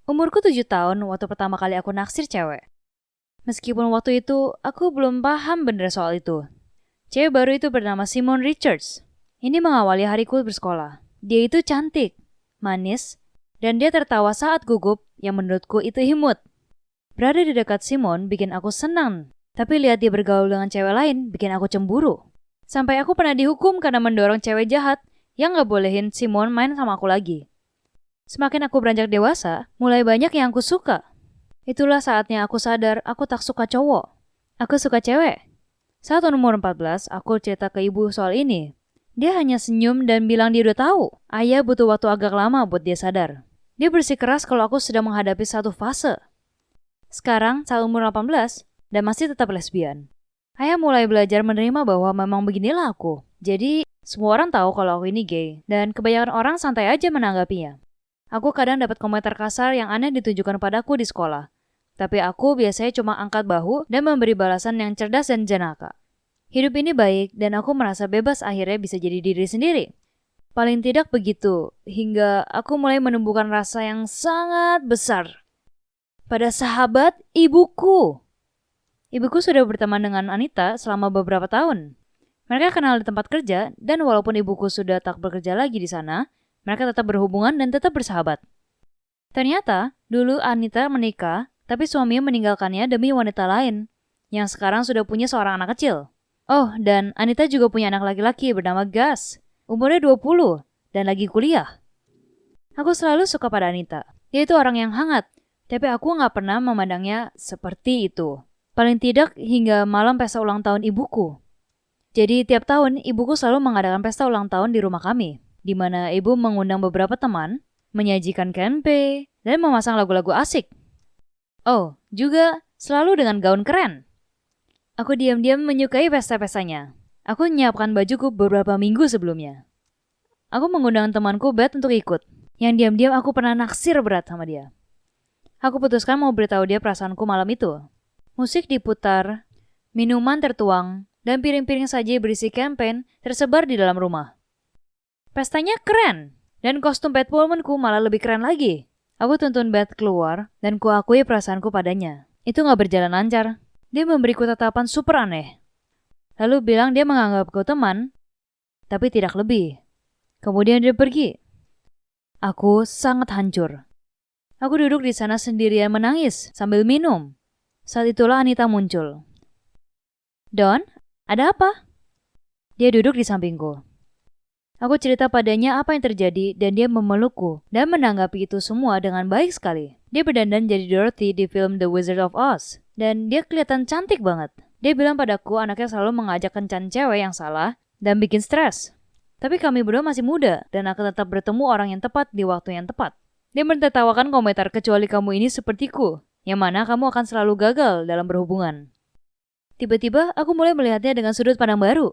Umurku 7 tahun waktu pertama kali aku naksir cewek. Meskipun waktu itu aku belum paham bener soal itu. Cewek baru itu bernama Simone Richards. Ini mengawali hariku bersekolah. Dia itu cantik, manis, dan dia tertawa saat gugup yang menurutku itu imut. Berada di dekat Simone bikin aku senang, tapi lihat dia bergaul dengan cewek lain bikin aku cemburu. Sampai aku pernah dihukum karena mendorong cewek jahat yang gak bolehin Simone main sama aku lagi. Semakin aku beranjak dewasa, mulai banyak yang aku suka. Itulah saatnya aku sadar aku tak suka cowok. Aku suka cewek. Saat umur 14, aku cerita ke ibu soal ini. Dia hanya senyum dan bilang dia udah tahu. Ayah butuh waktu agak lama buat dia sadar. Dia bersikeras kalau aku sedang menghadapi satu fase. Sekarang saat umur 18 dan masih tetap lesbian. Ayah mulai belajar menerima bahwa memang beginilah aku. Jadi semua orang tahu kalau aku ini gay dan kebanyakan orang santai aja menanggapinya. Aku kadang dapat komentar kasar yang aneh ditujukan padaku di sekolah. Tapi aku biasanya cuma angkat bahu dan memberi balasan yang cerdas dan jenaka. Hidup ini baik dan aku merasa bebas akhirnya bisa jadi diri sendiri. Paling tidak begitu, hingga aku mulai menumbuhkan rasa yang sangat besar pada sahabat ibuku. Ibuku sudah berteman dengan Anita selama beberapa tahun. Mereka kenal di tempat kerja dan walaupun ibuku sudah tak bekerja lagi di sana, mereka tetap berhubungan dan tetap bersahabat. Ternyata, dulu Anita menikah, tapi suaminya meninggalkannya demi wanita lain, yang sekarang sudah punya seorang anak kecil. Oh, dan Anita juga punya anak laki-laki bernama Gus, umurnya 20, dan lagi kuliah. Aku selalu suka pada Anita. Dia itu orang yang hangat, tapi aku gak pernah memandangnya seperti itu. Paling tidak hingga malam pesta ulang tahun ibuku. Jadi tiap tahun, ibuku selalu mengadakan pesta ulang tahun di rumah kami, di mana ibu mengundang beberapa teman, menyajikan canapé, dan memasang lagu-lagu asik. Oh, juga selalu dengan gaun keren. Aku diam-diam menyukai pesta-pestanya. Aku menyiapkan bajuku beberapa minggu sebelumnya. Aku mengundang temanku Beth untuk ikut. Yang diam-diam aku pernah naksir berat sama dia. Aku putuskan mau beritahu dia perasaanku malam itu. Musik diputar, minuman tertuang, dan piring-piring saji berisi champagne tersebar di dalam rumah. Pestanya keren, dan kostum Beth Pullmanku malah lebih keren lagi. Aku tuntun Beth keluar, dan kuakui perasaanku padanya. Itu gak berjalan lancar. Dia memberiku tatapan super aneh. Lalu bilang dia menganggapku teman, tapi tidak lebih. Kemudian dia pergi. Aku sangat hancur. Aku duduk di sana sendirian menangis sambil minum. Saat itulah Anita muncul. Don, ada apa? Dia duduk di sampingku. Aku cerita padanya apa yang terjadi dan dia memelukku dan menanggapi itu semua dengan baik sekali. Dia berdandan jadi Dorothy di film The Wizard of Oz dan dia kelihatan cantik banget. Dia bilang padaku anaknya selalu mengajak kencan cewek yang salah dan bikin stres. Tapi kami berdua masih muda dan akan tetap bertemu orang yang tepat di waktu yang tepat. Dia menertawakan komentar kecuali kamu ini sepertiku, yang mana kamu akan selalu gagal dalam berhubungan. Tiba-tiba aku mulai melihatnya dengan sudut pandang baru.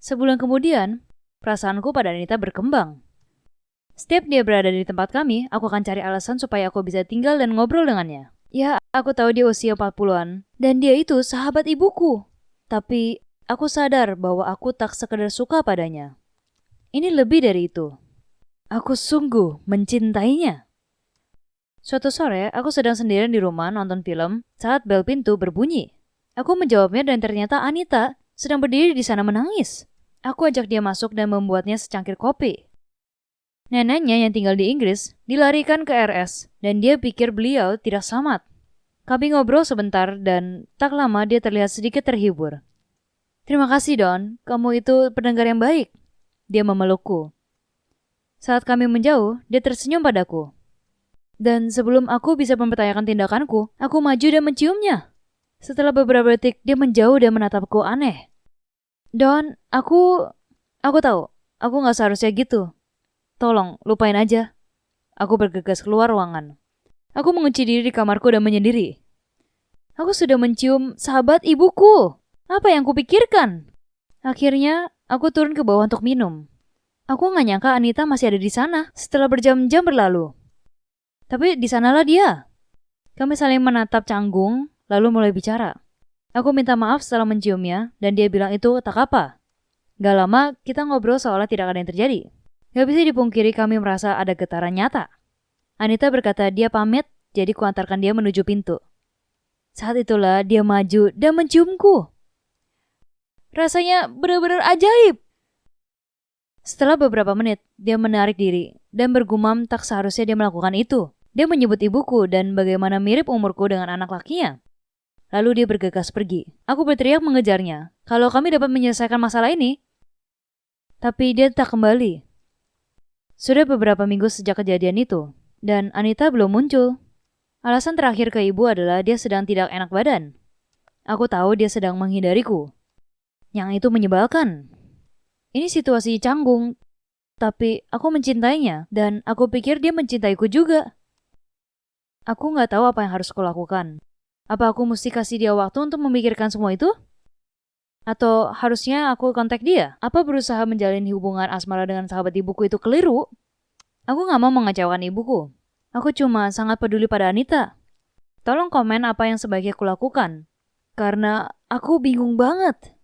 Sebulan kemudian, perasaanku pada Anita berkembang. Setiap dia berada di tempat kami, aku akan cari alasan supaya aku bisa tinggal dan ngobrol dengannya. Ya, aku tahu dia usia 40-an, dan dia itu sahabat ibuku. Tapi, aku sadar bahwa aku tak sekedar suka padanya. Ini lebih dari itu. Aku sungguh mencintainya. Suatu sore, aku sedang sendirian di rumah nonton film saat bel pintu berbunyi. Aku menjawabnya dan ternyata Anita sedang berdiri di sana menangis. Aku ajak dia masuk dan membuatnya secangkir kopi. Neneknya yang tinggal di Inggris dilarikan ke RS dan dia pikir beliau tidak selamat. Kami ngobrol sebentar dan tak lama dia terlihat sedikit terhibur. Terima kasih Don, kamu itu pendengar yang baik. Dia memelukku. Saat kami menjauh, dia tersenyum padaku. Dan sebelum aku bisa mempertanyakan tindakanku, aku maju dan menciumnya. Setelah beberapa detik, dia menjauh dan menatapku aneh. Don, aku tahu, aku gak seharusnya gitu. Tolong, lupain aja. Aku bergegas keluar ruangan. Aku mengunci diri di kamarku dan menyendiri. Aku sudah mencium sahabat ibuku. Apa yang kupikirkan? Akhirnya, aku turun ke bawah untuk minum. Aku gak nyangka Anita masih ada di sana setelah berjam-jam berlalu. Tapi di sanalah dia. Kami saling menatap canggung, lalu mulai bicara. Aku minta maaf setelah menciumnya, dan dia bilang itu tak apa. Gak lama, kita ngobrol seolah tidak ada yang terjadi. Gak bisa dipungkiri kami merasa ada getaran nyata. Anita berkata dia pamit, jadi kuantarkan dia menuju pintu. Saat itulah dia maju dan menciumku. Rasanya benar-benar ajaib. Setelah beberapa menit, dia menarik diri dan bergumam tak seharusnya dia melakukan itu. Dia menyebut ibuku dan bagaimana mirip umurku dengan anak lakinya. Lalu dia bergegas pergi. Aku berteriak mengejarnya, kalau kami dapat menyelesaikan masalah ini. Tapi dia tak kembali. Sudah beberapa minggu sejak kejadian itu, dan Anita belum muncul. Alasan terakhir ke ibu adalah dia sedang tidak enak badan. Aku tahu dia sedang menghindariku. Yang itu menyebalkan. Ini situasi canggung, tapi aku mencintainya dan aku pikir dia mencintaiku juga. Aku gak tahu apa yang harus kulakukan. Apa aku mesti kasih dia waktu untuk memikirkan semua itu? Atau harusnya aku kontak dia? Apa berusaha menjalin hubungan asmara dengan sahabat ibuku itu keliru? Aku gak mau mengecewakan ibuku. Aku cuma sangat peduli pada Anita. Tolong komen apa yang sebaiknya kulakukan. Karena aku bingung banget.